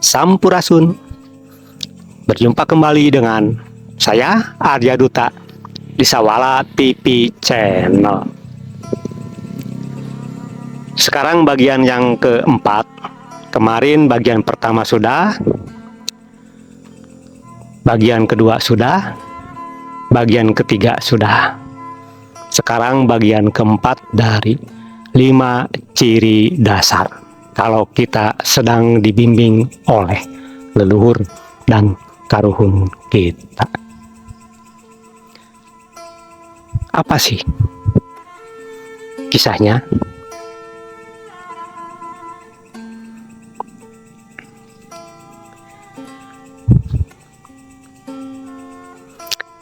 Sampurasun. Berjumpa kembali dengan saya Arya Duta di Sawala TV Channel. Sekarang bagian yang keempat. Kemarin bagian pertama sudah, bagian kedua sudah, bagian ketiga sudah. Sekarang bagian keempat dari 5 ciri dasar kalau kita sedang dibimbing oleh leluhur dan karuhun kita. Apa sih kisahnya?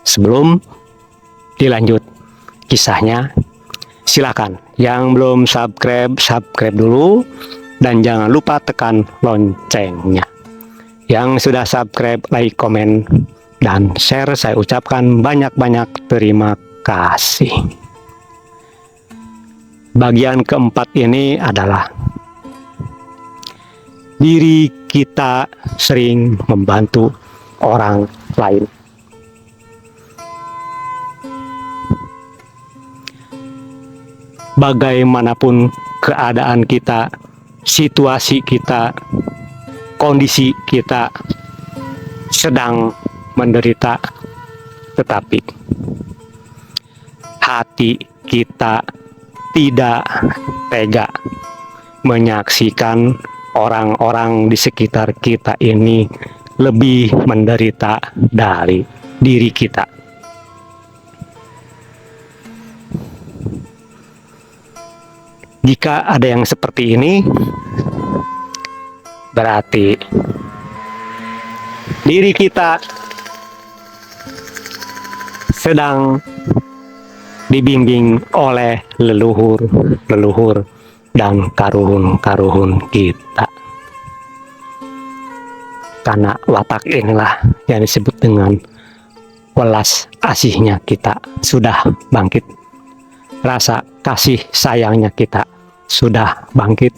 Sebelum dilanjut kisahnya, silakan yang belum subscribe dulu, dan jangan lupa tekan loncengnya. Yang sudah subscribe, like, komen, dan share, saya ucapkan banyak-banyak terima kasih. Bagian keempat ini adalah diri kita sering membantu orang lain. Bagaimanapun keadaan kita, situasi kita, kondisi kita sedang menderita, tetapi hati kita tidak tega menyaksikan orang-orang di sekitar kita ini lebih menderita dari diri kita. Jika ada yang seperti ini, berarti diri kita sedang dibimbing oleh leluhur dan karuhun kita. Karena watak inilah yang disebut dengan welas asihnya kita sudah bangkit. Rasa kasih sayangnya kita sudah bangkit.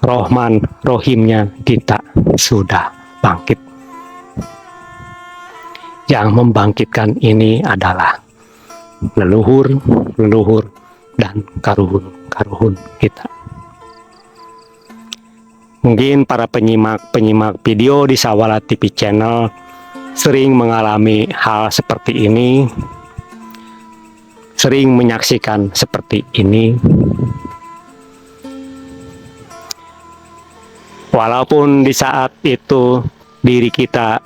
Rohman rohimnya kita sudah bangkit. Yang membangkitkan ini adalah leluhur dan karuhun kita. Mungkin para penyimak video di Sawala TV Channel sering mengalami hal seperti ini, sering menyaksikan seperti ini. Walaupun di saat itu diri kita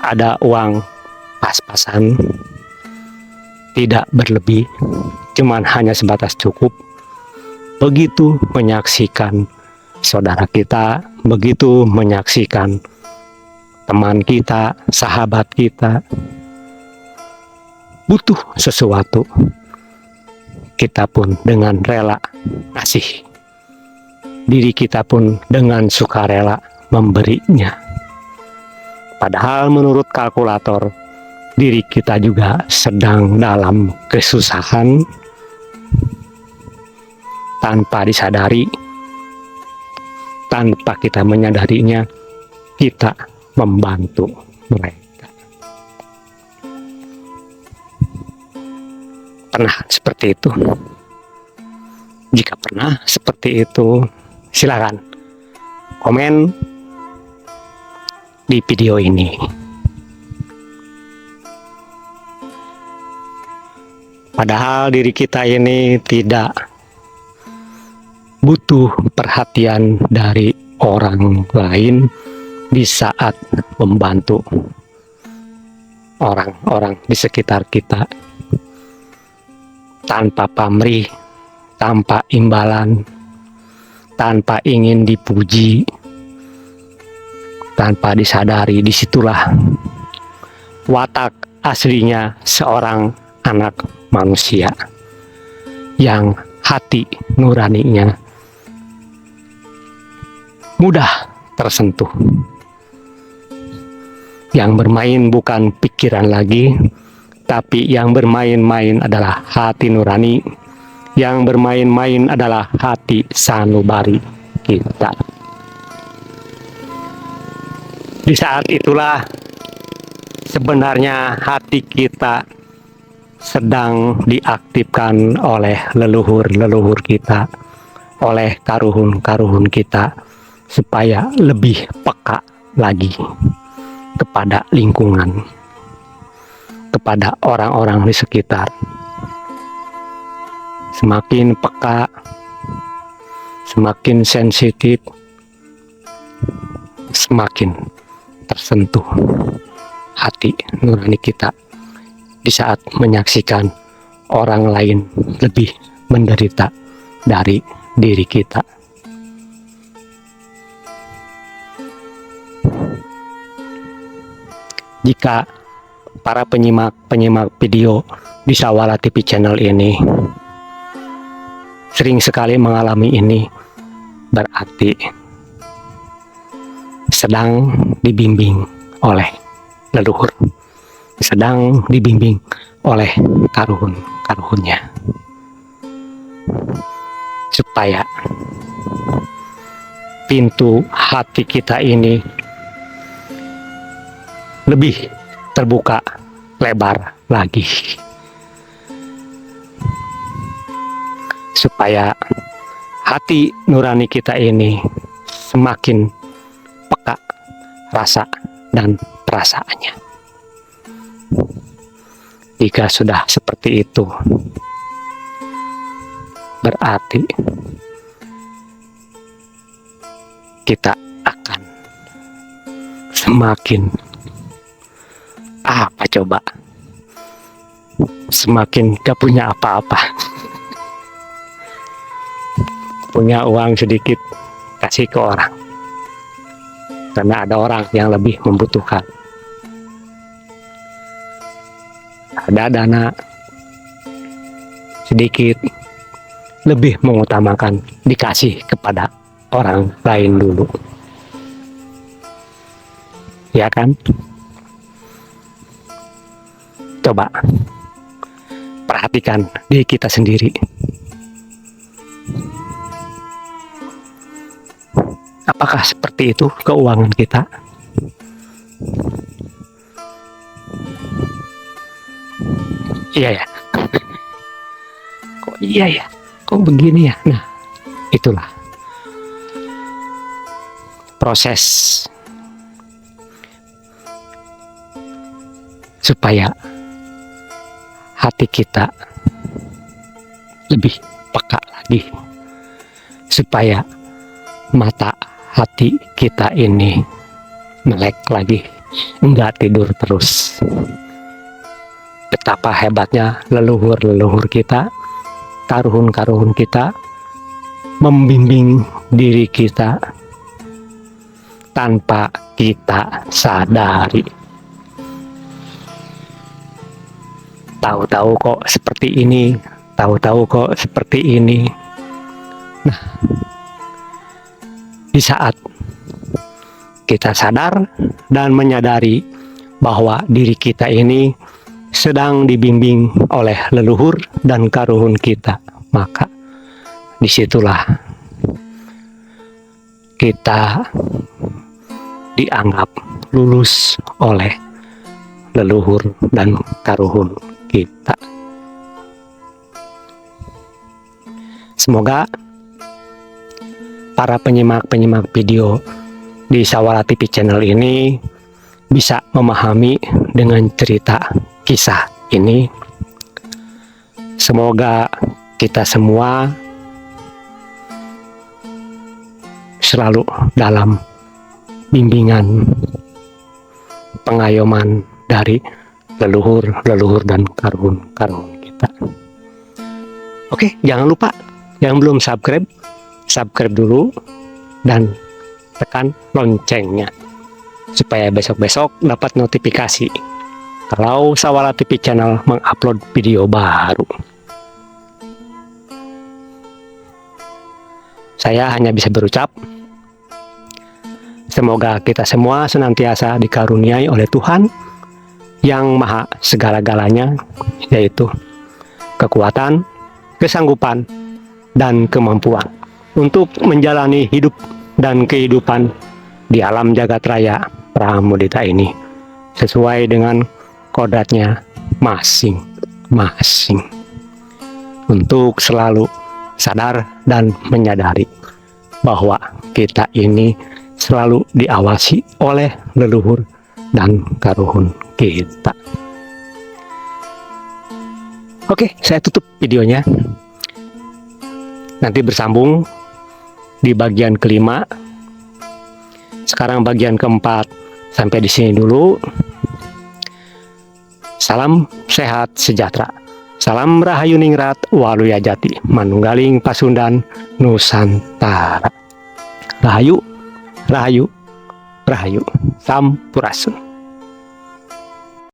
ada uang pas-pasan, tidak berlebih, cuman hanya sebatas cukup. Begitu menyaksikan saudara kita, begitu menyaksikan teman kita, sahabat kita butuh sesuatu, kita pun dengan rela kasih. Diri kita pun dengan sukarela memberinya. Padahal menurut kalkulator, diri kita juga sedang dalam kesusahan. Tanpa disadari, tanpa kita menyadarinya, kita membantu mereka. Pernah seperti itu? Jika pernah seperti itu, silakan komen di video ini. Padahal diri kita ini tidak butuh perhatian dari orang lain di saat membantu orang-orang di sekitar kita. Tanpa pamrih, tanpa imbalan, tanpa ingin dipuji, tanpa disadari, disitulah watak aslinya seorang anak manusia yang hati nuraninya mudah tersentuh. Yang bermain bukan pikiran lagi, tapi yang bermain-main adalah hati nurani. Yang bermain-main adalah hati sanubari. kita. Di saat itulah sebenarnya hati kita sedang diaktifkan oleh leluhur-leluhur kita, oleh karuhun-karuhun kita, supaya lebih peka lagi kepada lingkungan, kepada orang-orang di sekitar. Semakin peka, semakin sensitif, semakin tersentuh hati nurani kita di saat menyaksikan orang lain lebih menderita dari diri kita. Jika para penyimak video di Sawala TV channel ini sering sekali mengalami ini, berarti sedang dibimbing oleh leluhur, sedang dibimbing oleh karuhun-karuhunnya, supaya pintu hati kita ini lebih terbuka lebar lagi, supaya hati nurani kita ini semakin peka rasa dan perasaannya. Jika sudah seperti itu, berarti kita akan semakin semakin gak punya apa-apa. Punya uang sedikit, kasih ke orang, karena ada orang yang lebih membutuhkan. Ada dana sedikit, lebih mengutamakan dikasih kepada orang lain dulu, ya kan? Coba perhatikan diri kita sendiri. Apakah seperti itu keuangan kita? Iya ya. Kok iya ya? Kok begini ya? Nah, itulah proses supaya hati kita lebih peka lagi, supaya mata hati kita ini melek lagi, enggak tidur terus. Betapa hebatnya leluhur-leluhur kita, karuhun-karuhun kita, membimbing diri kita tanpa kita sadari. Tahu-tahu kok seperti ini, tahu-tahu kok seperti ini. Nah, di saat kita sadar dan menyadari bahwa diri kita ini sedang dibimbing oleh leluhur dan karuhun kita, maka disitulah kita dianggap lulus oleh leluhur dan karuhun kita. Semoga para penyimak video di Sawala TV channel ini bisa memahami dengan cerita kisah ini. Semoga kita semua selalu dalam bimbingan pengayoman dari leluhur dan karuhun kita. Oke, jangan lupa yang belum subscribe dulu dan tekan loncengnya supaya besok-besok dapat notifikasi kalau Sawala TV channel mengupload video baru. Saya hanya bisa berucap, semoga kita semua senantiasa dikaruniai oleh Tuhan yang maha segala-galanya, yaitu kekuatan, kesanggupan, dan kemampuan untuk menjalani hidup dan kehidupan di alam jagat raya Pramudita ini sesuai dengan kodratnya masing-masing, untuk selalu sadar dan menyadari bahwa kita ini selalu diawasi oleh leluhur dan karuhun kita. Oke, saya tutup videonya. Nanti bersambung di bagian kelima. Sekarang bagian keempat sampai di sini dulu. Salam sehat sejahtera. Salam Rahayu Ningrat Waluya Jati Manunggaling Pasundan Nusantara. Rahayu, Rahayu, Rahayu. Sampurasun.